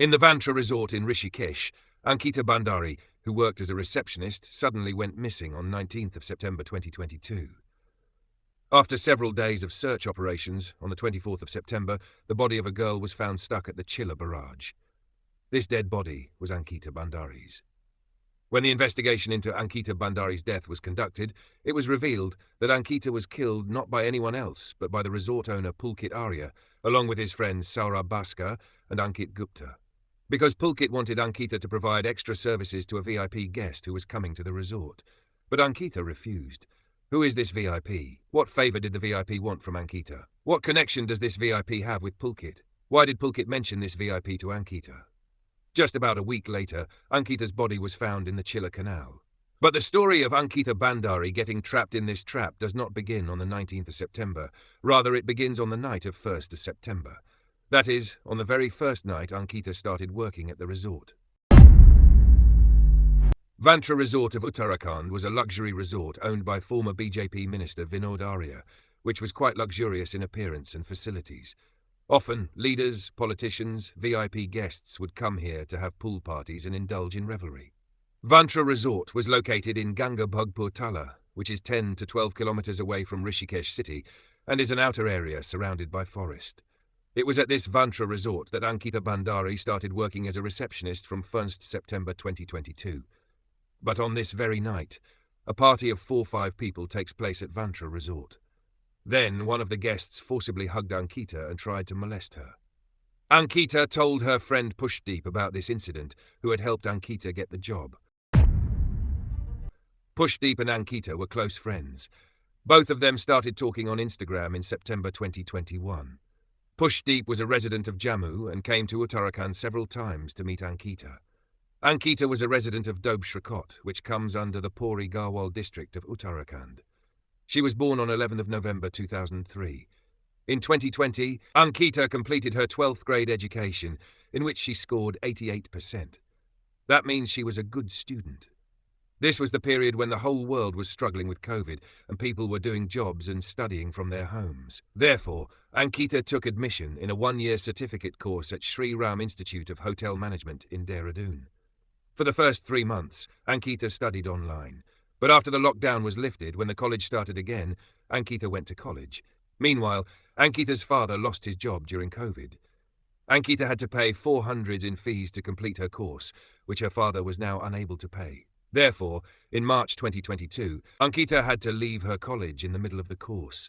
In the Vantra resort in Rishikesh, Ankita Bhandari, who worked as a receptionist, suddenly went missing on 19th of September 2022. After several days of search operations, on the 24th of September, the body of a girl was found stuck at the Chilla barrage. This dead body was Ankita Bhandari's. When the investigation into Ankita Bhandari's death was conducted, it was revealed that Ankita was killed not by anyone else but by the resort owner Pulkit Arya, along with his friends Saurabh Bhaskar and Ankit Gupta. Because Pulkit wanted Ankita to provide extra services to a VIP guest who was coming to the resort. But Ankita refused. Who is this VIP? What favour did the VIP want from Ankita? What connection does this VIP have with Pulkit? Why did Pulkit mention this VIP to Ankita? Just about a week later, Ankita's body was found in the Chilla Canal. But the story of Ankita Bhandari getting trapped in this trap does not begin on the 19th of September. Rather, it begins on the night of 1st of September. That is, on the very first night Ankita started working at the resort. Vantra Resort of Uttarakhand was a luxury resort owned by former BJP Minister Vinod Arya, which was quite luxurious in appearance and facilities. Often, leaders, politicians, VIP guests would come here to have pool parties and indulge in revelry. Vantra Resort was located in Ganga Bhagpur Tala, which is 10 to 12 kilometers away from Rishikesh city, and is an outer area surrounded by forest. It was at this Vantra Resort that Ankita Bhandari started working as a receptionist from 1st September 2022. But on this very night, a party of 4-5 people takes place at Vantra Resort. Then one of the guests forcibly hugged Ankita and tried to molest her. Ankita told her friend Pushdeep about this incident, who had helped Ankita get the job. Pushdeep and Ankita were close friends. Both of them started talking on Instagram in September 2021. Pushdeep was a resident of Jammu and came to Uttarakhand several times to meet Ankita. Ankita was a resident of Dobshrikot, which comes under the Puri Garhwal district of Uttarakhand. She was born on 11th of November 2003. In 2020, Ankita completed her 12th grade education, in which she scored 88%. That means she was a good student. This was the period when the whole world was struggling with COVID and people were doing jobs and studying from their homes. Therefore, Ankita took admission in a 1-year certificate course at Sri Ram Institute of Hotel Management in Dehradun. For the first 3 months, Ankita studied online. But after the lockdown was lifted, when the college started again, Ankita went to college. Meanwhile, Ankita's father lost his job during COVID. Ankita had to pay 400 in fees to complete her course, which her father was now unable to pay. Therefore, in March 2022, Ankita had to leave her college in the middle of the course.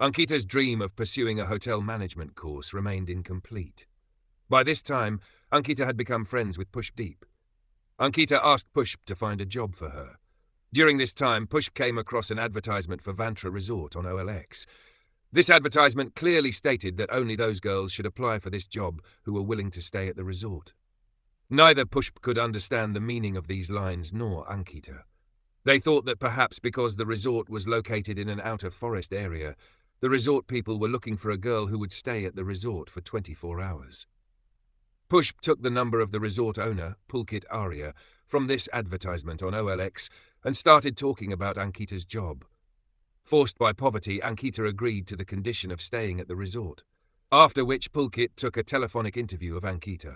Ankita's dream of pursuing a hotel management course remained incomplete. By this time, Ankita had become friends with Pushdeep. Ankita asked Pushp to find a job for her. During this time, Pushp came across an advertisement for Vantra Resort on OLX. This advertisement clearly stated that only those girls should apply for this job who were willing to stay at the resort. Neither Pushp could understand the meaning of these lines nor Ankita. They thought that perhaps because the resort was located in an outer forest area, the resort people were looking for a girl who would stay at the resort for 24 hours. Pushp took the number of the resort owner, Pulkit Arya, from this advertisement on OLX and started talking about Ankita's job. Forced by poverty, Ankita agreed to the condition of staying at the resort, after which Pulkit took a telephonic interview of Ankita.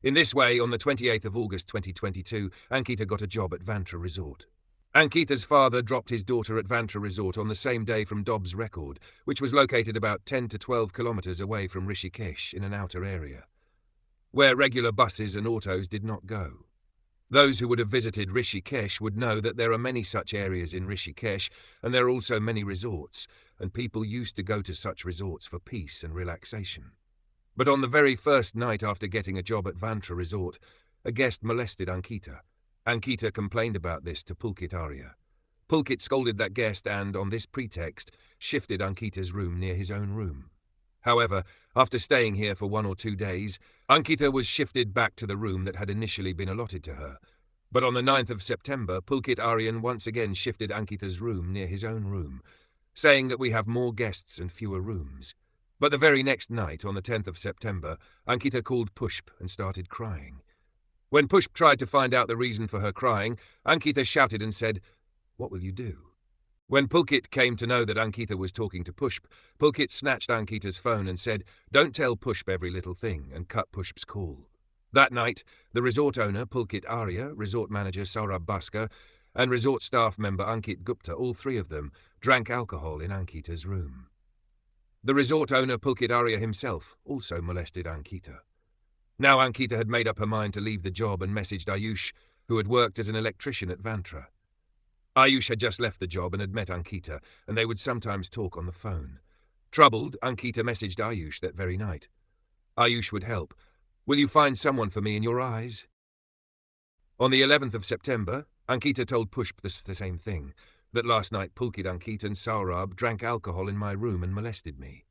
In this way, on the 28th of August 2022, Ankita got a job at Vantra Resort. Ankita's father dropped his daughter at Vantra Resort on the same day from Dobbs Record, which was located about 10 to 12 kilometers away from Rishikesh in an outer area, where regular buses and autos did not go. Those who would have visited Rishikesh would know that there are many such areas in Rishikesh, and there are also many resorts, and people used to go to such resorts for peace and relaxation. But on the very first night after getting a job at Vantra Resort, a guest molested Ankita. Ankita complained about this to Pulkit Arya. Pulkit scolded that guest and, on this pretext, shifted Ankita's room near his own room. However, after staying here for 1 or 2 days, Ankita was shifted back to the room that had initially been allotted to her. But on the 9th of September, Pulkit Aryan once again shifted Ankita's room near his own room, saying that we have more guests and fewer rooms. But the very next night, on the 10th of September, Ankita called Pushp and started crying. When Pushp tried to find out the reason for her crying, Ankita shouted and said, "What will you do?" When Pulkit came to know that Ankita was talking to Pushp, Pulkit snatched Ankita's phone and said, "Don't tell Pushp every little thing," and cut Pushp's call. That night, the resort owner, Pulkit Arya, resort manager Saurabh Bhaskar, and resort staff member Ankit Gupta, all three of them, drank alcohol in Ankita's room. The resort owner, Pulkit Arya himself, also molested Ankita. Now Ankita had made up her mind to leave the job and messaged Ayush, who had worked as an electrician at Vantra. Ayush had just left the job and had met Ankita, and they would sometimes talk on the phone. Troubled, Ankita messaged Ayush that very night. Ayush would help. "Will you find someone for me in your eyes?" On the 11th of September, Ankita told Pushp the same thing, that last night Pulkit, Ankita and Saurabh drank alcohol in my room and molested me.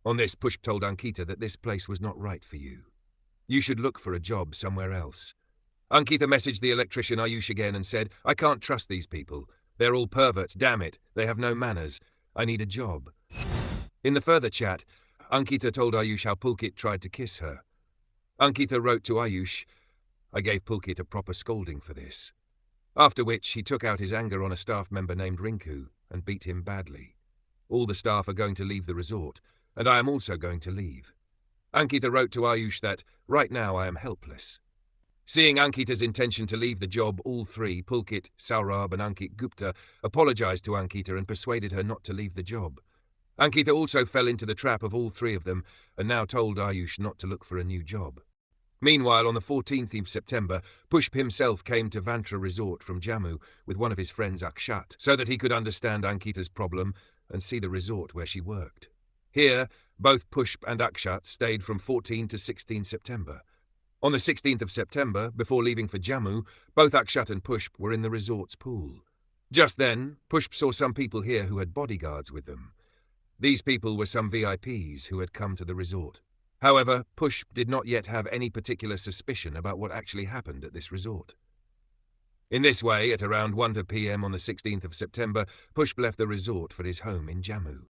On this, Pushp told Ankita that this place was not right for you. You should look for a job somewhere else. Ankita messaged the electrician Ayush again and said, "I can't trust these people. They're all perverts, damn it. They have no manners. I need a job." In the further chat, Ankita told Ayush how Pulkit tried to kiss her. Ankita wrote to Ayush, "I gave Pulkit a proper scolding for this." After which, he took out his anger on a staff member named Rinku and beat him badly. All the staff are going to leave the resort, and I am also going to leave. Ankita wrote to Ayush that, "Right now I am helpless." Seeing Ankita's intention to leave the job, all three, Pulkit, Saurabh and Ankit Gupta, apologized to Ankita and persuaded her not to leave the job. Ankita also fell into the trap of all three of them and now told Ayush not to look for a new job. Meanwhile, on the 14th of September, Pushp himself came to Vantra Resort from Jammu with one of his friends Akshat so that he could understand Ankita's problem and see the resort where she worked. Here, both Pushp and Akshat stayed from 14 to 16 September. On the 16th of September, before leaving for Jammu, both Akshat and Pushp were in the resort's pool. Just then, Pushp saw some people here who had bodyguards with them. These people were some VIPs who had come to the resort. However, Pushp did not yet have any particular suspicion about what actually happened at this resort. In this way, at around 1 p.m. on the 16th of September, Pushp left the resort for his home in Jammu.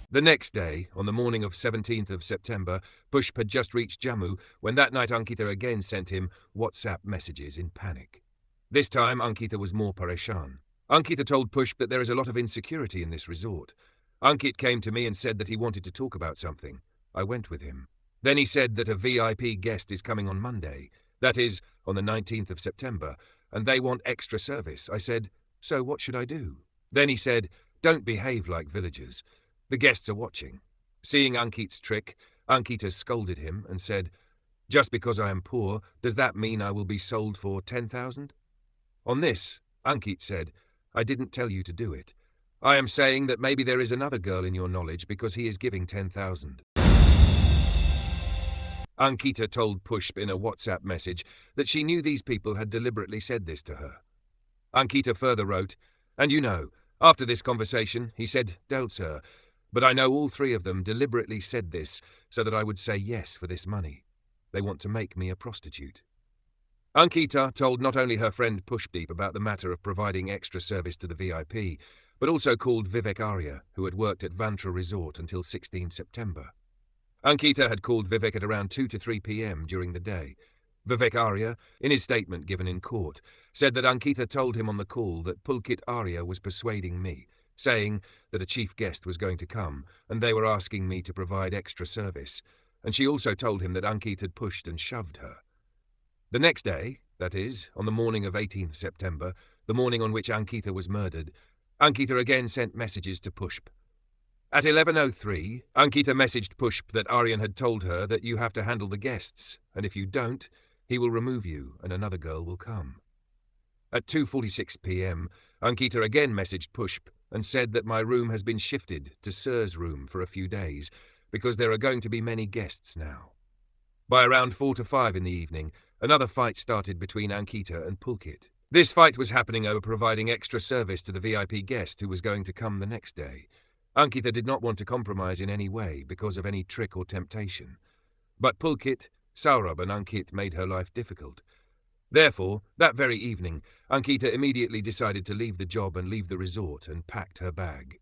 The next day, on the morning of 17th of September, Pushp had just reached Jammu when that night Ankita again sent him WhatsApp messages in panic. This time, Ankita was more pareshan. Ankita told Pushp that there is a lot of insecurity in this resort. Ankit came to me and said that he wanted to talk about something. I went with him. Then he said that a VIP guest is coming on Monday, that is, on the 19th of September, and they want extra service. I said, "So what should I do?" Then he said, "Don't behave like villagers. The guests are watching." Seeing Ankit's trick, Ankita scolded him and said, "Just because I am poor, does that mean I will be sold for 10,000? On this, Ankit said, "I didn't tell you to do it. I am saying that maybe there is another girl in your knowledge because he is giving 10,000. Ankita told Pushp in a WhatsApp message that she knew these people had deliberately said this to her. Ankita further wrote, "And you know, after this conversation, he said, 'Don't, sir,' but I know all three of them deliberately said this so that I would say yes for this money. They want to make me a prostitute." Ankita told not only her friend Pushdeep about the matter of providing extra service to the VIP, but also called Vivek Arya, who had worked at Vantra Resort until 16 September. Ankita had called Vivek at around 2 to 3 p.m. during the day. Vivek Arya, in his statement given in court, said that Ankita told him on the call that Pulkit Arya was persuading me, saying that a chief guest was going to come and they were asking me to provide extra service, and she also told him that Ankit had pushed and shoved her. The next day, that is, on the morning of 18th September, the morning on which Ankita was murdered, Ankita again sent messages to Pushp. At 11:03, Ankita messaged Pushp that Aryan had told her that you have to handle the guests, and if you don't, he will remove you and another girl will come. At 2:46 p.m, Ankita again messaged Pushp and said that my room has been shifted to Sir's room for a few days because there are going to be many guests now. By around 4 to 5 in the evening, another fight started between Ankita and Pulkit. This fight was happening over providing extra service to the VIP guest who was going to come the next day. Ankita did not want to compromise in any way because of any trick or temptation. But Pulkit, Saurabh and Ankit made her life difficult. Therefore, that very evening, Ankita immediately decided to leave the job and leave the resort and packed her bag.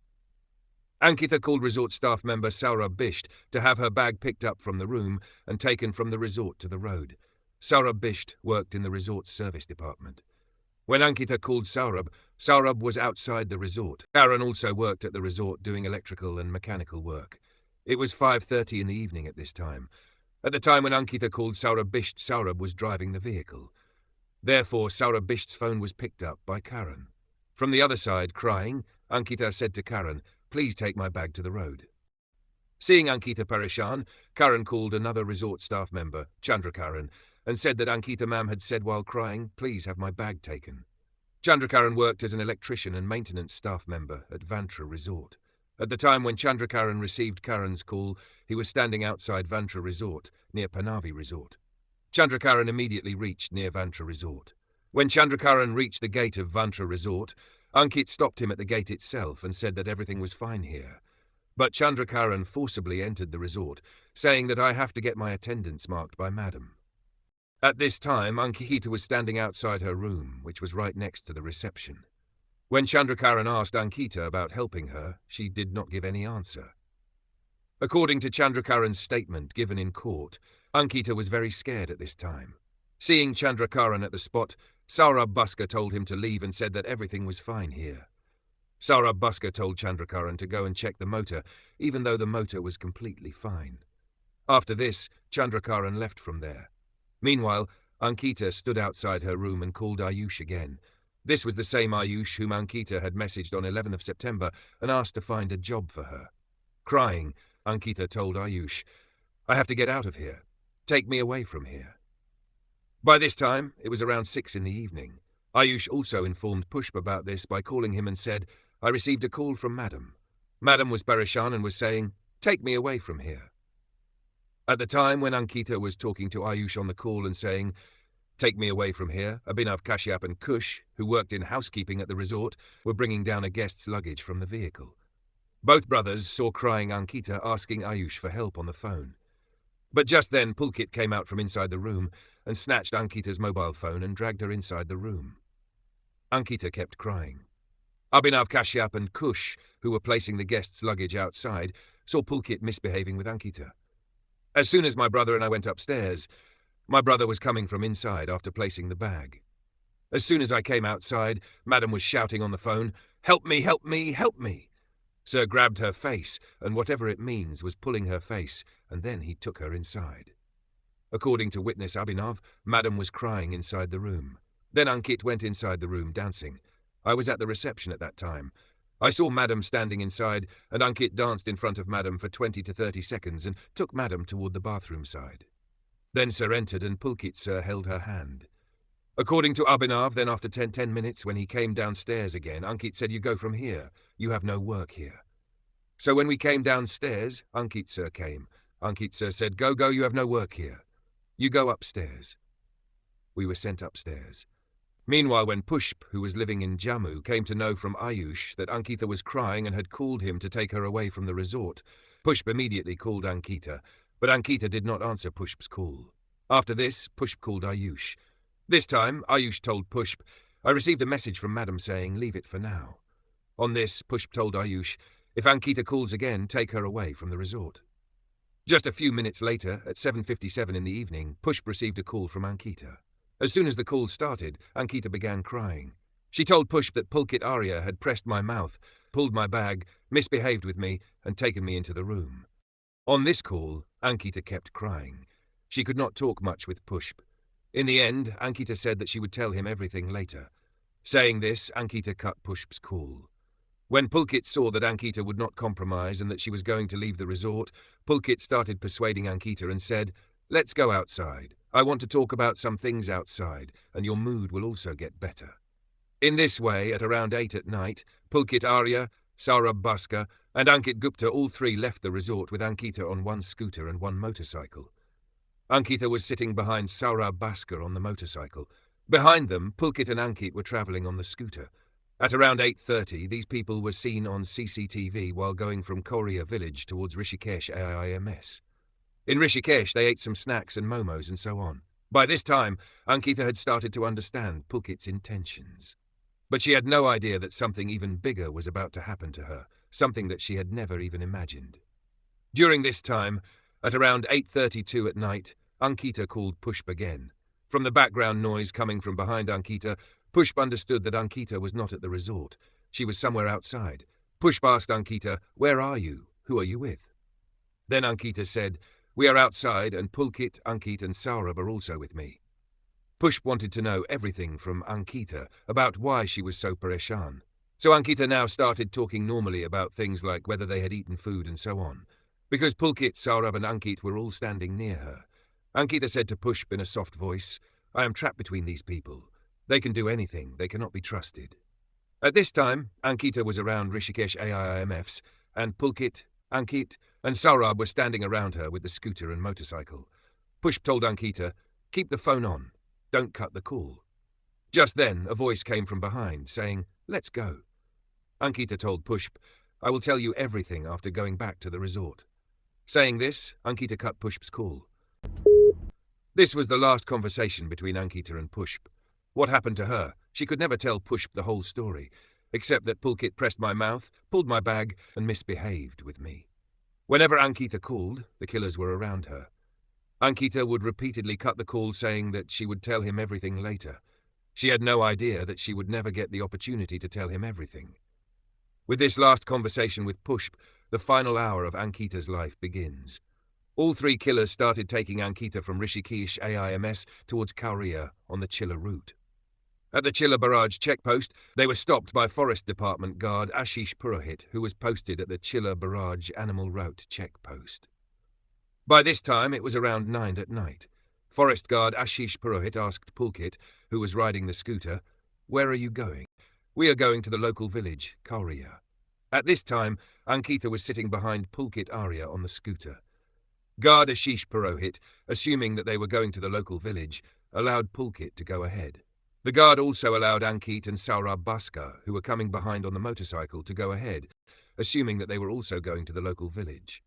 Ankita called resort staff member Saurabh Bisht to have her bag picked up from the room and taken from the resort to the road. Saurabh Bisht worked in the resort's service department. When Ankita called Saurabh, Saurabh was outside the resort. Karan also worked at the resort doing electrical and mechanical work. It was 5:30 in the evening at this time. At the time when Ankita called Saurabh Bisht, Saurabh was driving the vehicle. Therefore, Saurabh Bisht's phone was picked up by Karan. From the other side, crying, Ankita said to Karan, "Please take my bag to the road." Seeing Ankita Parishan, Karan called another resort staff member, Chandrakaran, and said that Ankita ma'am had said while crying, "Please have my bag taken." Chandrakaran worked as an electrician and maintenance staff member at Vantra Resort. At the time when Chandrakaran received Karan's call, he was standing outside Vantra Resort, near Panavi Resort. Chandrakaran immediately reached near Vantra Resort. When Chandrakaran reached the gate of Vantra Resort, Ankit stopped him at the gate itself and said that everything was fine here. But Chandrakaran forcibly entered the resort, saying that I have to get my attendance marked by madam. At this time, Ankita was standing outside her room, which was right next to the reception. When Chandrakaran asked Ankita about helping her, she did not give any answer. According to Chandrakaran's statement given in court, Ankita was very scared at this time. Seeing Chandrakaran at the spot, Saurabh Bhaskar told him to leave and said that everything was fine here. Saurabh Bhaskar told Chandrakaran to go and check the motor, even though the motor was completely fine. After this, Chandrakaran left from there. Meanwhile, Ankita stood outside her room and called Ayush again. This was the same Ayush whom Ankita had messaged on 11th of September and asked to find a job for her. Crying, Ankita told Ayush, "I have to get out of here. Take me away from here." By this time, it was around 6 in the evening. Ayush also informed Pushp about this by calling him and said, "I received a call from Madam. Madam was Parishan and was saying, 'Take me away from here.'" At the time when Ankita was talking to Ayush on the call and saying, "Take me away from here," Abhinav Kashyap and Kush, who worked in housekeeping at the resort, were bringing down a guest's luggage from the vehicle. Both brothers saw crying Ankita asking Ayush for help on the phone. But just then Pulkit came out from inside the room and snatched Ankita's mobile phone and dragged her inside the room. Ankita kept crying. Abhinav Kashyap and Kush, who were placing the guest's luggage outside, saw Pulkit misbehaving with Ankita. As soon as my brother and I went upstairs, my brother was coming from inside after placing the bag. As soon as I came outside, Madam was shouting on the phone, "Help me, help me, help me!" Sir grabbed her face, and whatever it means was pulling her face, and then he took her inside. According to witness Abhinav, Madam was crying inside the room. Then Ankit went inside the room dancing. I was at the reception at that time. I saw Madam standing inside, and Ankit danced in front of Madam for 20 to 30 seconds and took Madam toward the bathroom side. Then Sir entered and Pulkit Sir held her hand. According to Abhinav, then after 10 minutes when he came downstairs again, Ankit said, "You go from here. You have no work here." So when we came downstairs, Ankit Sir came. Ankit Sir said, Go, you have no work here. You go upstairs." We were sent upstairs. Meanwhile, when Pushp, who was living in Jammu, came to know from Ayush that Ankita was crying and had called him to take her away from the resort, Pushp immediately called Ankita, but Ankita did not answer Pushp's call. After this, Pushp called Ayush. This time, Ayush told Pushp, "I received a message from Madam saying, 'Leave it for now.' On this, Pushp told Ayush, "If Ankita calls again, take her away from the resort." Just a few minutes later, at 7:57 in the evening, Pushp received a call from Ankita. As soon as the call started, Ankita began crying. She told Pushp that Pulkit Arya had pressed my mouth, pulled my bag, misbehaved with me, and taken me into the room. On this call, Ankita kept crying. She could not talk much with Pushp. In the end, Ankita said that she would tell him everything later. Saying this, Ankita cut Pushp's call. When Pulkit saw that Ankita would not compromise and that she was going to leave the resort, Pulkit started persuading Ankita and said, "Let's go outside. I want to talk about some things outside, and your mood will also get better." In this way, at around 8 at night, Pulkit Arya, Saurabh Bhaskar, and Ankit Gupta all three left the resort with Ankita on one scooter and one motorcycle. Ankita was sitting behind Saurabh Bhaskar on the motorcycle. Behind them, Pulkit and Ankit were travelling on the scooter. At around 8:30, these people were seen on CCTV while going from Korea village towards Rishikesh AIMS. In Rishikesh, they ate some snacks and momos and so on. By this time, Ankita had started to understand Pulkit's intentions. But she had no idea that something even bigger was about to happen to her, something that she had never even imagined. During this time, at around 8:32 at night, Ankita called Pushp again. From the background noise coming from behind Ankita, Pushp understood that Ankita was not at the resort. She was somewhere outside. Pushp asked Ankita, "Where are you? Who are you with?" Then Ankita said, "We are outside and Pulkit, Ankit and Saurabh are also with me." Pushp wanted to know everything from Ankita about why she was so pareshan. So Ankita now started talking normally about things like whether they had eaten food and so on. Because Pulkit, Saurabh and Ankit were all standing near her. Ankita said to Pushp in a soft voice, "I am trapped between these people. They can do anything, they cannot be trusted." At this time, Ankita was around Rishikesh AIIMFs, and Pulkit, Ankit, and Saurabh were standing around her with the scooter and motorcycle. Pushp told Ankita, "Keep the phone on. Don't cut the call." Just then, a voice came from behind, saying, "Let's go." Ankita told Pushp, "I will tell you everything after going back to the resort." Saying this, Ankita cut Pushp's call. This was the last conversation between Ankita and Pushp. What happened to her? She could never tell Pushp the whole story, except that Pulkit pressed my mouth, pulled my bag, and misbehaved with me. Whenever Ankita called, the killers were around her. Ankita would repeatedly cut the call, saying that she would tell him everything later. She had no idea that she would never get the opportunity to tell him everything. With this last conversation with Pushp, the final hour of Ankita's life begins. All three killers started taking Ankita from Rishikesh AIMS towards Kauria on the Chilla route. At the Chilla Barrage checkpost, they were stopped by Forest Department guard Ashish Purohit, who was posted at the Chilla Barrage Animal Route checkpost. By this time, it was around 9 at night. Forest guard Ashish Purohit asked Pulkit, who was riding the scooter, "Where are you going?" "We are going to the local village, Kauria." At this time, Ankita was sitting behind Pulkit Arya on the scooter. Guard Ashish Purohit, assuming that they were going to the local village, allowed Pulkit to go ahead. The guard also allowed Ankit and Saurabh Bhaskar, who were coming behind on the motorcycle, to go ahead, assuming that they were also going to the local village.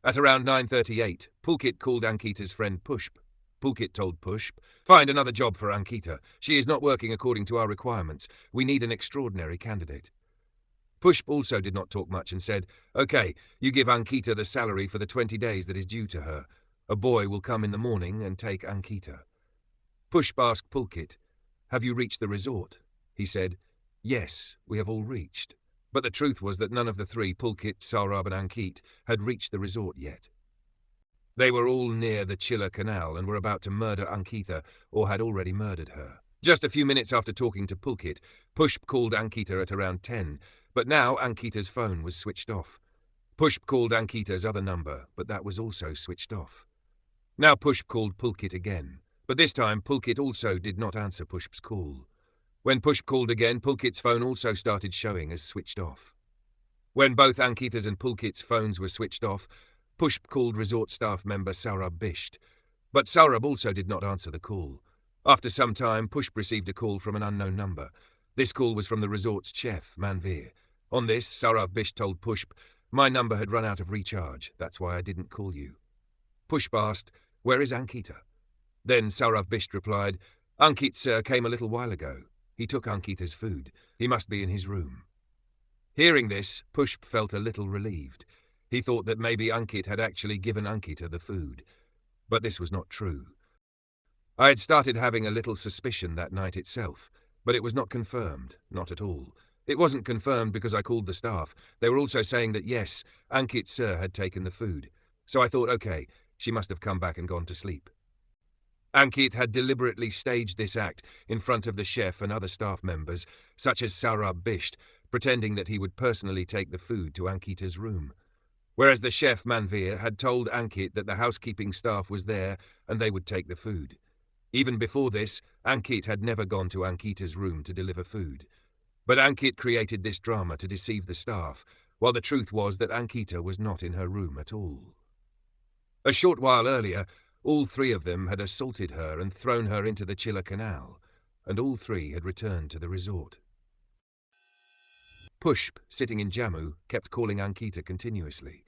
At around 9:38, Pulkit called Ankita's friend Pushp. Pulkit told Pushp, "Find another job for Ankita. She is not working according to our requirements. We need an extraordinary candidate." Pushp also did not talk much and said, "Okay, you give Ankita the salary for the 20 days that is due to her. A boy will come in the morning and take Ankita." Pushp asked Pulkit, "Have you reached the resort?" He said, "Yes, we have all reached." But the truth was that none of the three, Pulkit, Saurabh and Ankit, had reached the resort yet. They were all near the Chilla Canal and were about to murder Ankita, or had already murdered her. Just a few minutes after talking to Pulkit, Pushp called Ankita at around 10, but now Ankita's phone was switched off. Pushp called Ankita's other number, but that was also switched off. Now Pushp called Pulkit again, but this time Pulkit also did not answer Pushp's call. When Pushp called again, Pulkit's phone also started showing as switched off. When both Ankita's and Pulkit's phones were switched off, Pushp called resort staff member Saurabh Bisht, but Saurabh also did not answer the call. After some time, Pushp received a call from an unknown number. This call was from the resort's chef, Manveer. On this, Saurabh Bisht told Pushp, "My number had run out of recharge, that's why I didn't call you." Pushp asked, "Where is Ankita?" Then Saurabh Bisht replied, "Ankit sir came a little while ago. He took Ankita's food. He must be in his room." Hearing this, Pushp felt a little relieved. He thought that maybe Ankit had actually given Ankita the food. But this was not true. I had started having a little suspicion that night itself, but it was not confirmed, not at all. It wasn't confirmed because I called the staff. They were also saying that yes, Ankit sir had taken the food. So I thought, okay, she must have come back and gone to sleep. Ankit had deliberately staged this act in front of the chef and other staff members, such as Saurabh Bisht, pretending that he would personally take the food to Ankita's room. Whereas the chef, Manveer, had told Ankit that the housekeeping staff was there and they would take the food. Even before this, Ankit had never gone to Ankita's room to deliver food. But Ankit created this drama to deceive the staff, while the truth was that Ankita was not in her room at all. A short while earlier, all three of them had assaulted her and thrown her into the Chilla Canal, and all three had returned to the resort. Pushp, sitting in Jammu, kept calling Ankita continuously,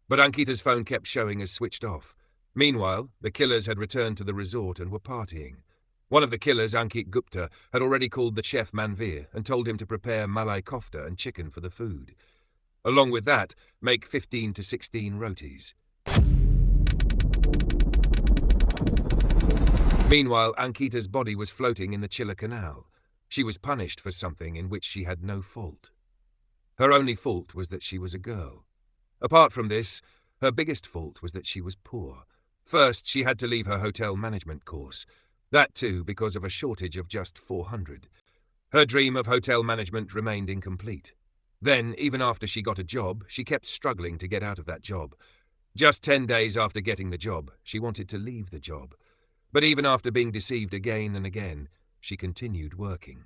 but Ankita's phone kept showing as switched off. Meanwhile, the killers had returned to the resort and were partying. One of the killers, Ankit Gupta, had already called the chef Manveer and told him to prepare malai kofta and chicken for the food. Along with that, make 15 to 16 rotis. Meanwhile, Ankita's body was floating in the Chilla Canal. She was punished for something in which she had no fault. Her only fault was that she was a girl. Apart from this, her biggest fault was that she was poor. First, she had to leave her hotel management course. That too because of a shortage of just 400. Her dream of hotel management remained incomplete. Then, even after she got a job, she kept struggling to get out of that job. Just 10 days after getting the job, she wanted to leave the job. But even after being deceived again and again, she continued working,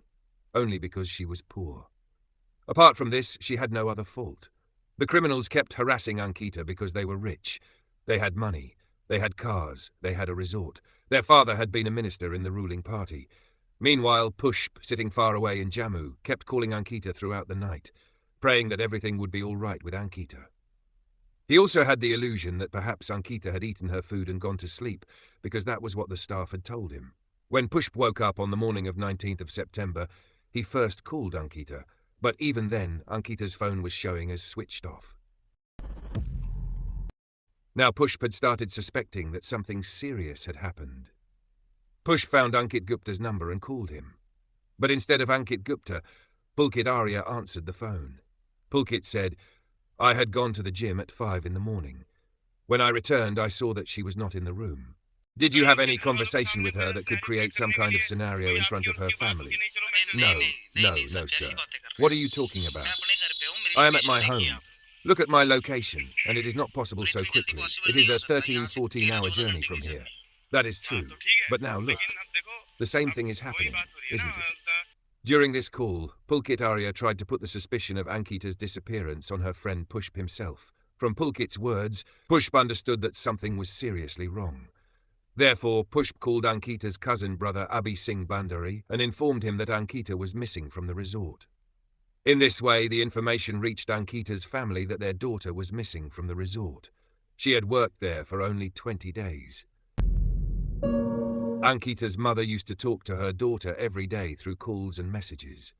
only because she was poor. Apart from this, she had no other fault. The criminals kept harassing Ankita because they were rich. They had money, they had cars, they had a resort. Their father had been a minister in the ruling party. Meanwhile, Pushp, sitting far away in Jammu, kept calling Ankita throughout the night, praying that everything would be all right with Ankita. He also had the illusion that perhaps Ankita had eaten her food and gone to sleep, because that was what the staff had told him. When Pushp woke up on the morning of 19th of September, he first called Ankita, but even then, Ankita's phone was showing as switched off. Now Pushp had started suspecting that something serious had happened. Pushp found Ankit Gupta's number and called him. But instead of Ankit Gupta, Pulkit Arya answered the phone. Pulkit said, "I had gone to the gym at 5 in the morning. When I returned, I saw that she was not in the room. Did you have any conversation with her that could create some kind of scenario in front of her family?" No, sir. What are you talking about? I am at my home. Look at my location, and it is not possible so quickly. It is a 13-14 hour journey from here. That is true. But now look, the same thing is happening, isn't it? During this call, Pulkit Arya tried to put the suspicion of Ankita's disappearance on her friend Pushp himself. From Pulkit's words, Pushp understood that something was seriously wrong. Therefore, Pushp called Ankita's cousin brother Abhi Singh Bhandari and informed him that Ankita was missing from the resort. In this way, the information reached Ankita's family that their daughter was missing from the resort. She had worked there for only 20 days. Ankita's mother used to talk to her daughter every day through calls and messages.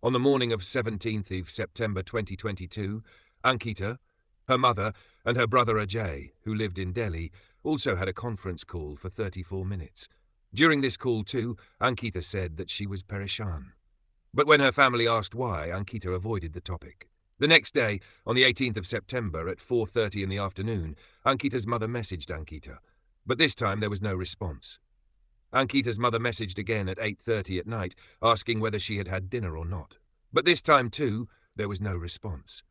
On the morning of 17th of September 2022, Ankita, her mother, and her brother Ajay, who lived in Delhi, also had a conference call for 34 minutes. During this call too, Ankita said that she was pereshan. But when her family asked why, Ankita avoided the topic. The next day, on the 18th of September at 4:30 in the afternoon, Ankita's mother messaged Ankita, but this time there was no response. Ankita's mother messaged again at 8:30 at night, asking whether she had had dinner or not. But this time too, there was no response.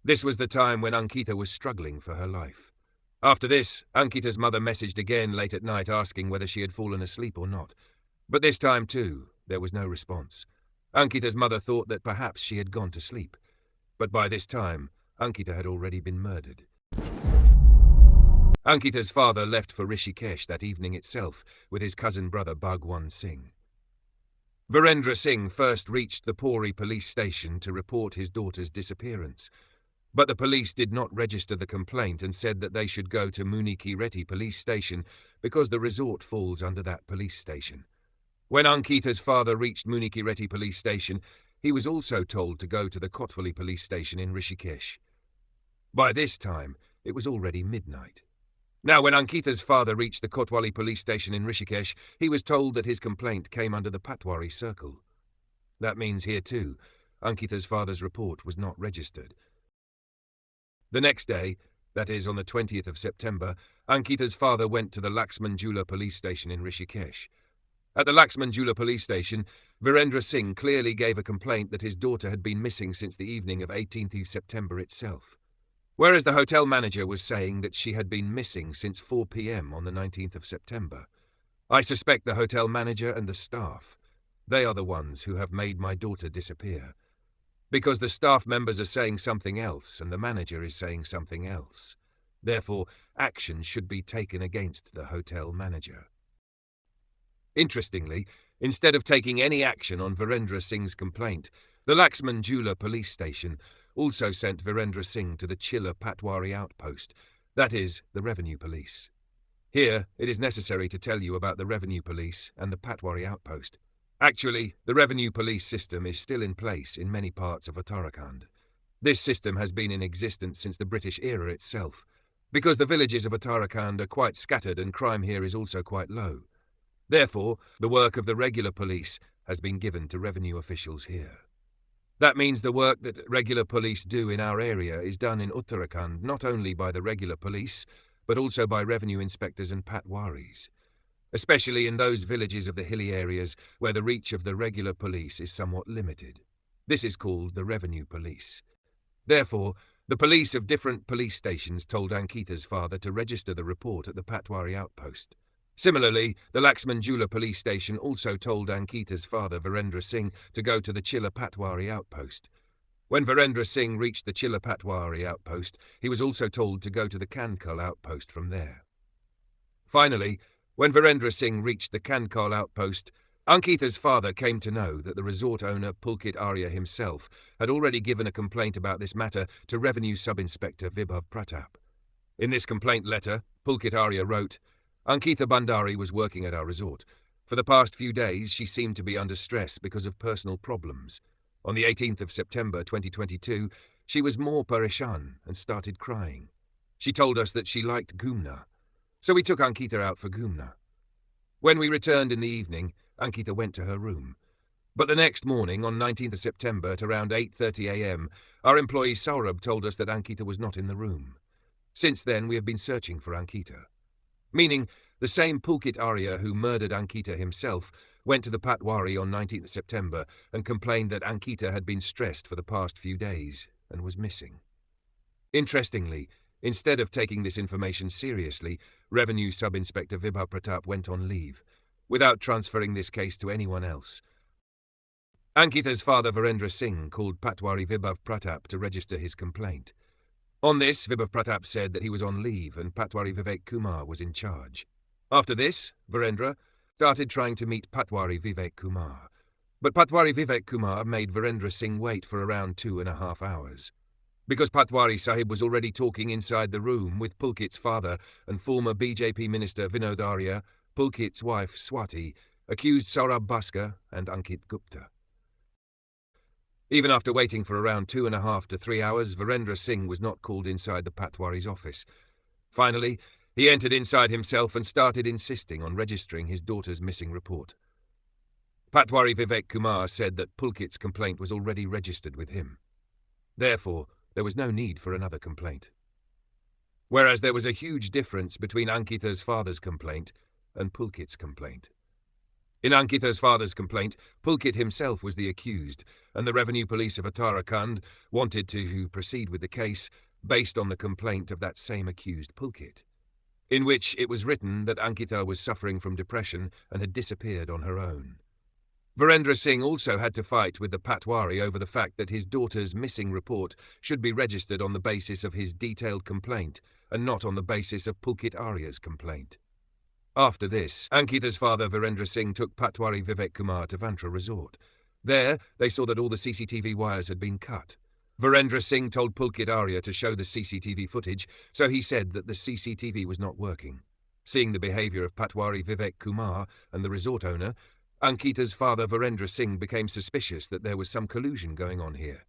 This was the time when Ankita was struggling for her life. After this, Ankita's mother messaged again late at night asking whether she had fallen asleep or not. But this time too, there was no response. Ankita's mother thought that perhaps she had gone to sleep. But by this time, Ankita had already been murdered. Ankita's father left for Rishikesh that evening itself with his cousin brother Bhagwan Singh. Virendra Singh first reached the Puri police station to report his daughter's disappearance. But the police did not register the complaint and said that they should go to Munikireti police station because the resort falls under that police station. When Ankita's father reached Munikireti police station, he was also told to go to the Kotwali police station in Rishikesh. By this time, it was already midnight. Now, when Ankita's father reached the Kotwali police station in Rishikesh, he was told that his complaint came under the Patwari circle. That means here too, Ankita's father's report was not registered. The next day, that is on the 20th of September, Ankita's father went to the Laxman Jula police station in Rishikesh. At the Laxman Jula police station, Virendra Singh clearly gave a complaint that his daughter had been missing since the evening of 18th of September itself. Whereas the hotel manager was saying that she had been missing since 4 p.m. on the 19th of September. I suspect the hotel manager and the staff. They are the ones who have made my daughter disappear. Because the staff members are saying something else and the manager is saying something else. Therefore, action should be taken against the hotel manager. Interestingly, instead of taking any action on Virendra Singh's complaint, the Laxman Jula police station also sent Virendra Singh to the Chilla Patwari outpost, that is, the revenue police. Here, it is necessary to tell you about the revenue police and the Patwari outpost. Actually, the revenue police system is still in place in many parts of Uttarakhand. This system has been in existence since the British era itself, because the villages of Uttarakhand are quite scattered and crime here is also quite low. Therefore, the work of the regular police has been given to revenue officials here. That means the work that regular police do in our area is done in Uttarakhand not only by the regular police, but also by revenue inspectors and patwaris, especially in those villages of the hilly areas where the reach of the regular police is somewhat limited. This is called the revenue police. Therefore, the police of different police stations told Ankita's father to register the report at the Patwari outpost. Similarly, the Laxmanjula police station also told Ankita's father, Virendra Singh, to go to the Chilla Patwari outpost. When Virendra Singh reached the Chilla Patwari outpost, he was also told to go to the Kankal outpost from there. Finally, when Virendra Singh reached the Kankal outpost, Ankita's father came to know that the resort owner Pulkit Arya himself had already given a complaint about this matter to Revenue Sub-Inspector Vibhav Pratap. In this complaint letter, Pulkit Arya wrote, "Ankita Bhandari was working at our resort. For the past few days, she seemed to be under stress because of personal problems. On the 18th of September 2022, she was more pareshan and started crying. She told us that she liked Gumna. So we took Ankita out for Gumna. When we returned in the evening, Ankita went to her room. But the next morning, on 19th of September at around 8:30 a.m., our employee Saurabh told us that Ankita was not in the room. Since then, we have been searching for Ankita." Meaning, the same Pulkit Arya who murdered Ankita himself went to the Patwari on 19th September and complained that Ankita had been stressed for the past few days and was missing. Interestingly, instead of taking this information seriously, Revenue Sub-Inspector Vibhav Pratap went on leave, without transferring this case to anyone else. Ankita's father Virendra Singh called Patwari Vibhav Pratap to register his complaint. On this, Vibhav Pratap said that he was on leave and Patwari Vivek Kumar was in charge. After this, Virendra started trying to meet Patwari Vivek Kumar. But Patwari Vivek Kumar made Virendra Singh wait for around 2.5 hours. Because Patwari Sahib was already talking inside the room with Pulkit's father and former BJP Minister Vinod Arya, Pulkit's wife Swati accused Saurabh Bhaskar and Ankit Gupta. Even after waiting for around 2.5 to 3 hours, Virendra Singh was not called inside the Patwari's office. Finally, he entered inside himself and started insisting on registering his daughter's missing report. Patwari Vivek Kumar said that Pulkit's complaint was already registered with him. Therefore, there was no need for another complaint. Whereas there was a huge difference between Ankita's father's complaint and Pulkit's complaint. In Ankita's father's complaint, Pulkit himself was the accused, and the Revenue Police of Uttarakhand wanted to proceed with the case based on the complaint of that same accused Pulkit, in which it was written that Ankita was suffering from depression and had disappeared on her own. Virendra Singh also had to fight with the Patwari over the fact that his daughter's missing report should be registered on the basis of his detailed complaint and not on the basis of Pulkit Arya's complaint. After this, Ankita's father Virendra Singh took Patwari Vivek Kumar to Vantra Resort. There, they saw that all the CCTV wires had been cut. Virendra Singh told Pulkit Arya to show the CCTV footage, so he said that the CCTV was not working. Seeing the behaviour of Patwari Vivek Kumar and the resort owner, Ankita's father Virendra Singh became suspicious that there was some collusion going on here.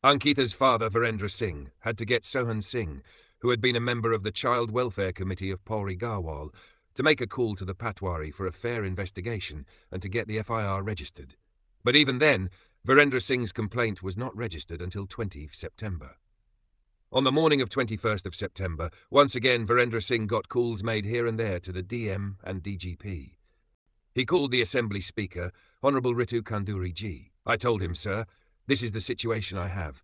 Ankita's father Virendra Singh had to get Sohan Singh, who had been a member of the Child Welfare Committee of Pauri Garwal, to make a call to the Patwari for a fair investigation and to get the FIR registered. But even then, Virendra Singh's complaint was not registered until 20 September. On the morning of 21st of September, once again Virendra Singh got calls made here and there to the DM and DGP. He called the Assembly Speaker, Honourable Ritu Kanduri Ji. I told him, "Sir, this is the situation I have."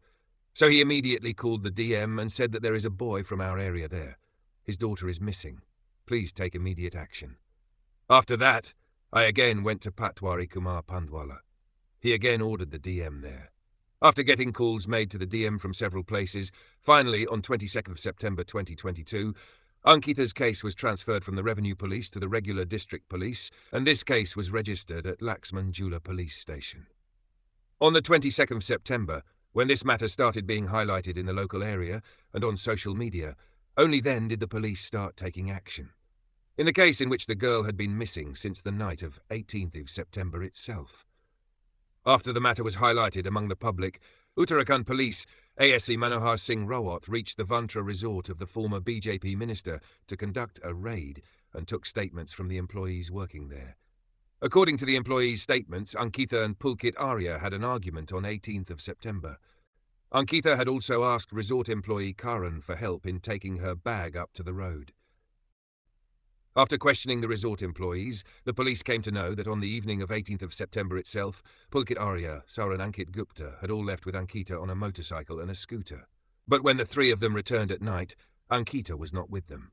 So he immediately called the DM and said that there is a boy from our area there. His daughter is missing. Please take immediate action. After that, I again went to Patwari Kumar Pandwala. He again ordered the DM there. After getting calls made to the DM from several places, finally, on 22nd of September 2022, Ankita's case was transferred from the Revenue Police to the regular District Police, and this case was registered at Laxmanjula Police Station. On the 22nd of September, when this matter started being highlighted in the local area and on social media, only then did the police start taking action. In the case in which the girl had been missing since the night of 18th of September itself. After the matter was highlighted among the public, Uttarakhand Police ASC Manohar Singh Rawat reached the Vantra resort of the former BJP minister to conduct a raid and took statements from the employees working there. According to the employees' statements, Ankita and Pulkit Arya had an argument on 18th of September. Ankita had also asked resort employee Karan for help in taking her bag up to the road. After questioning the resort employees, the police came to know that on the evening of 18th of September itself, Pulkit Arya, Sar and Ankit Gupta had all left with Ankita on a motorcycle and a scooter. But when the three of them returned at night, Ankita was not with them.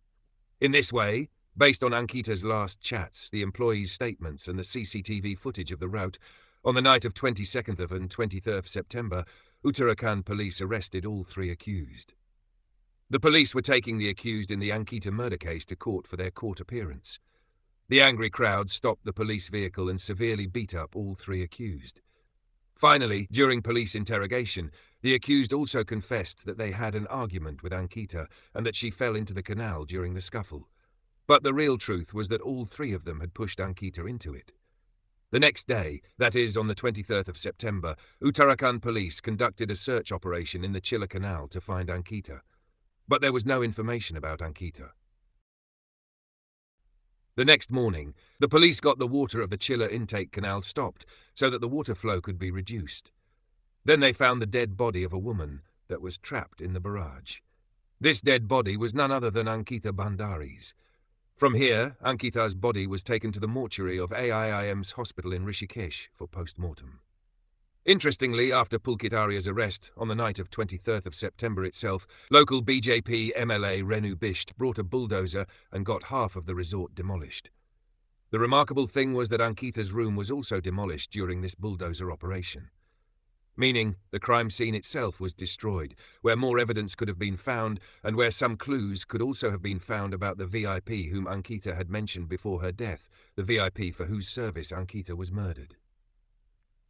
In this way, based on Ankita's last chats, the employees' statements and the CCTV footage of the route, on the night of 22nd of and 23rd of September, Uttarakhand police arrested all three accused. The police were taking the accused in the Ankita murder case to court for their court appearance. The angry crowd stopped the police vehicle and severely beat up all three accused. Finally, during police interrogation, the accused also confessed that they had an argument with Ankita and that she fell into the canal during the scuffle. But the real truth was that all three of them had pushed Ankita into it. The next day, that is on the 23rd of September, Uttarakhand police conducted a search operation in the Chilla Canal to find Ankita. But there was no information about Ankita. The next morning, the police got the water of the Chilla intake canal stopped so that the water flow could be reduced. Then they found the dead body of a woman that was trapped in the barrage. This dead body was none other than Ankita Bhandari's. From here, Ankita's body was taken to the mortuary of AIIM's hospital in Rishikesh for post-mortem. Interestingly, after Pulkit Arya's arrest, on the night of 23rd of September itself, local BJP MLA Renu Bisht brought a bulldozer and got half of the resort demolished. The remarkable thing was that Ankita's room was also demolished during this bulldozer operation. Meaning, the crime scene itself was destroyed, where more evidence could have been found and where some clues could also have been found about the VIP whom Ankita had mentioned before her death, the VIP for whose service Ankita was murdered.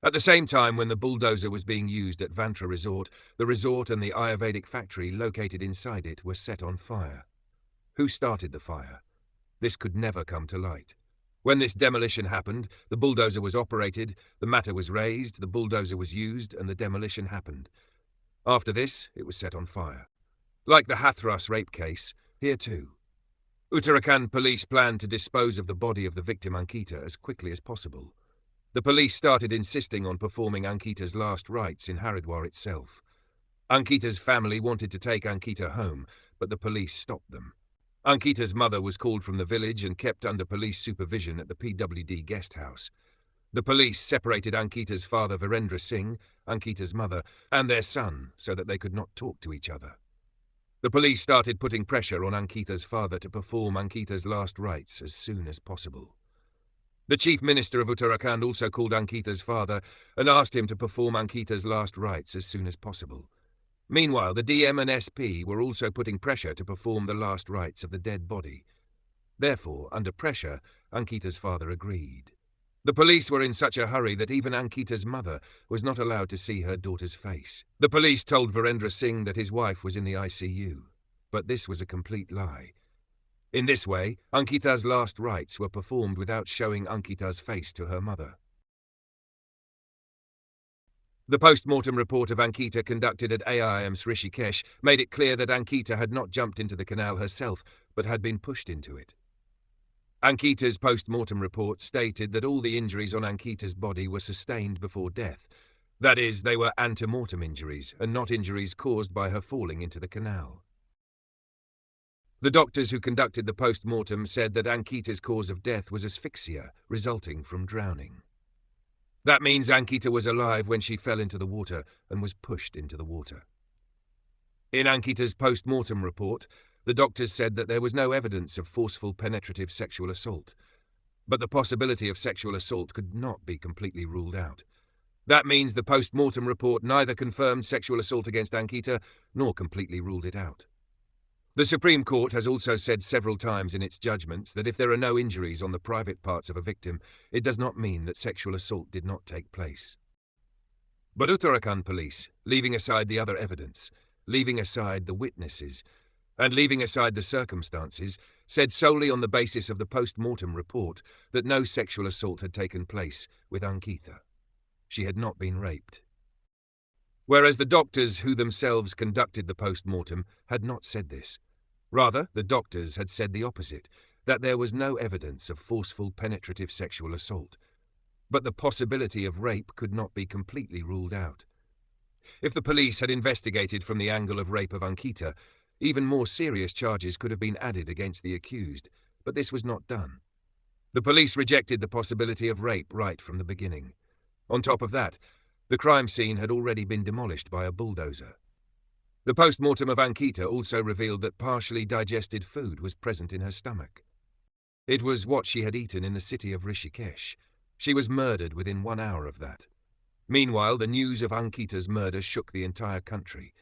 At the same time, when the bulldozer was being used at Vantra Resort, the resort and the Ayurvedic factory located inside it were set on fire. Who started the fire? This could never come to light. When this demolition happened, the bulldozer was operated, the matter was raised, the bulldozer was used, and the demolition happened. After this, it was set on fire. Like the Hathras rape case, here too. Uttarakhand police planned to dispose of the body of the victim Ankita as quickly as possible. The police started insisting on performing Ankita's last rites in Haridwar itself. Ankita's family wanted to take Ankita home, but the police stopped them. Ankita's mother was called from the village and kept under police supervision at the PWD guest house. The police separated Ankita's father Virendra Singh, Ankita's mother, and their son so that they could not talk to each other. The police started putting pressure on Ankita's father to perform Ankita's last rites as soon as possible. The Chief Minister of Uttarakhand also called Ankita's father and asked him to perform Ankita's last rites as soon as possible. Meanwhile, the DM and SP were also putting pressure to perform the last rites of the dead body. Therefore, under pressure, Ankita's father agreed. The police were in such a hurry that even Ankita's mother was not allowed to see her daughter's face. The police told Virendra Singh that his wife was in the ICU, but this was a complete lie. In this way, Ankita's last rites were performed without showing Ankita's face to her mother. The post-mortem report of Ankita conducted at AIIM's Rishikesh made it clear that Ankita had not jumped into the canal herself, but had been pushed into it. Ankita's post-mortem report stated that all the injuries on Ankita's body were sustained before death. That is, they were ante-mortem injuries and not injuries caused by her falling into the canal. The doctors who conducted the post-mortem said that Ankita's cause of death was asphyxia, resulting from drowning. That means Ankita was alive when she fell into the water and was pushed into the water. In Ankita's post-mortem report, the doctors said that there was no evidence of forceful penetrative sexual assault, but the possibility of sexual assault could not be completely ruled out. That means the post-mortem report neither confirmed sexual assault against Ankita nor completely ruled it out. The Supreme Court has also said several times in its judgments that if there are no injuries on the private parts of a victim, it does not mean that sexual assault did not take place. But Uttarakhand police, leaving aside the other evidence, leaving aside the witnesses, and leaving aside the circumstances, said solely on the basis of the post-mortem report that no sexual assault had taken place with Ankita. She had not been raped. Whereas the doctors who themselves conducted the post-mortem had not said this. Rather, the doctors had said the opposite, that there was no evidence of forceful penetrative sexual assault, but the possibility of rape could not be completely ruled out. If the police had investigated from the angle of rape of Ankita, even more serious charges could have been added against the accused, but this was not done. The police rejected the possibility of rape right from the beginning. On top of that, the crime scene had already been demolished by a bulldozer. The post-mortem of Ankita also revealed that partially digested food was present in her stomach. It was what she had eaten in the city of Rishikesh. She was murdered within 1 hour of that. Meanwhile, the news of Ankita's murder shook the entire country.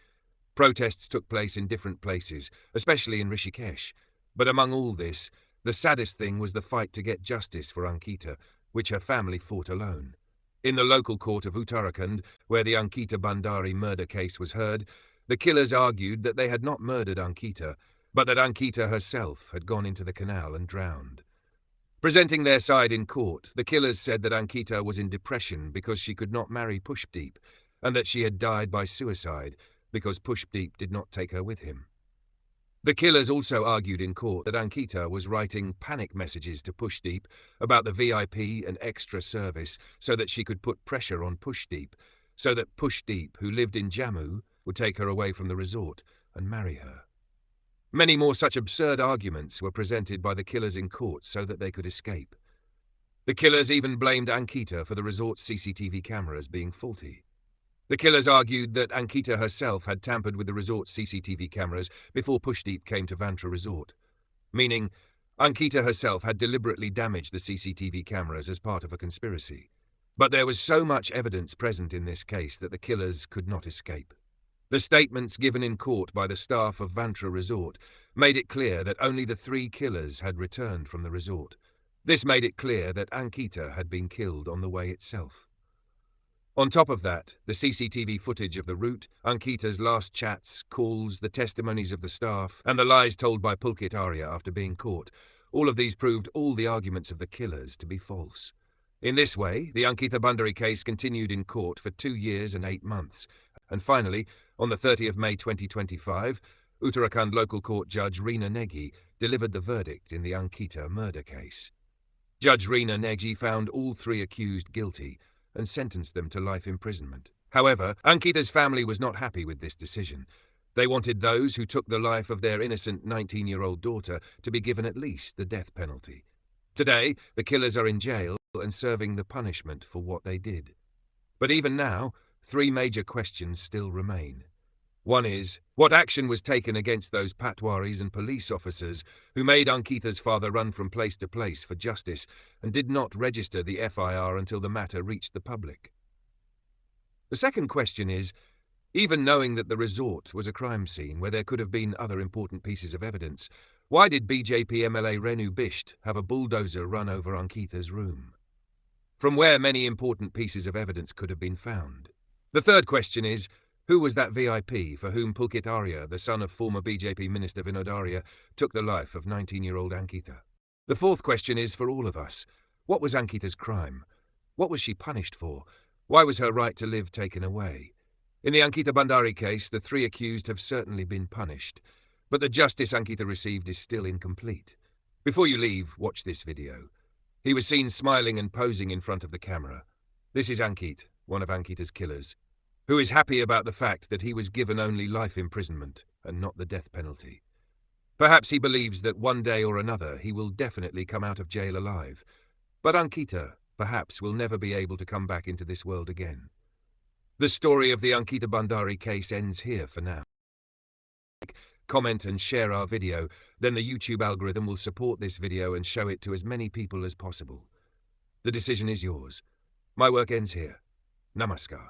Protests took place in different places, especially in Rishikesh. But among all this, the saddest thing was the fight to get justice for Ankita, which her family fought alone. In the local court of Uttarakhand, where the Ankita Bhandari murder case was heard, the killers argued that they had not murdered Ankita, but that Ankita herself had gone into the canal and drowned. Presenting their side in court, the killers said that Ankita was in depression because she could not marry Pushdeep, and that she had died by suicide because Pushdeep did not take her with him. The killers also argued in court that Ankita was writing panic messages to Pushdeep about the VIP and extra service so that she could put pressure on Pushdeep, so that Pushdeep, who lived in Jammu, would take her away from the resort and marry her. Many more such absurd arguments were presented by the killers in court so that they could escape. The killers even blamed Ankita for the resort's CCTV cameras being faulty. The killers argued that Ankita herself had tampered with the resort's CCTV cameras before Pushdeep came to Vantra Resort, meaning Ankita herself had deliberately damaged the CCTV cameras as part of a conspiracy. But there was so much evidence present in this case that the killers could not escape. The statements given in court by the staff of Vantra Resort made it clear that only the 3 killers had returned from the resort. This made it clear that Ankita had been killed on the way itself. On top of that, the CCTV footage of the route, Ankita's last chats, calls, the testimonies of the staff, and the lies told by Pulkit Arya after being caught, all of these proved all the arguments of the killers to be false. In this way, the Ankita Bhandari case continued in court for 2 years and 8 months, and finally, on the 30th of May 2025, Uttarakhand local court judge Reena Negi delivered the verdict in the Ankita murder case. Judge Reena Negi found all 3 accused guilty and sentenced them to life imprisonment. However, Ankita's family was not happy with this decision. They wanted those who took the life of their innocent 19-year-old daughter to be given at least the death penalty. Today, the killers are in jail and serving the punishment for what they did. But even now, 3 major questions still remain. One is, what action was taken against those patwaris and police officers who made Ankita's father run from place to place for justice and did not register the FIR until the matter reached the public? The second question is, even knowing that the resort was a crime scene where there could have been other important pieces of evidence, why did BJP MLA Renu Bisht have a bulldozer run over Ankita's room? From where many important pieces of evidence could have been found. The third question is, who was that VIP for whom Pulkit Arya, the son of former BJP Minister Vinod Arya, took the life of 19-year-old Ankita? The fourth question is for all of us. What was Ankita's crime? What was she punished for? Why was her right to live taken away? In the Ankita Bhandari case, the 3 accused have certainly been punished, but the justice Ankita received is still incomplete. Before you leave, watch this video. He was seen smiling and posing in front of the camera. This is Ankit, one of Ankita's killers, who is happy about the fact that he was given only life imprisonment and not the death penalty. Perhaps he believes that one day or another he will definitely come out of jail alive, but Ankita perhaps will never be able to come back into this world again. The story of the Ankita Bhandari case ends here for now. Comment and share our video, then the YouTube algorithm will support this video and show it to as many people as possible. The decision is yours. My work ends here. Namaskar.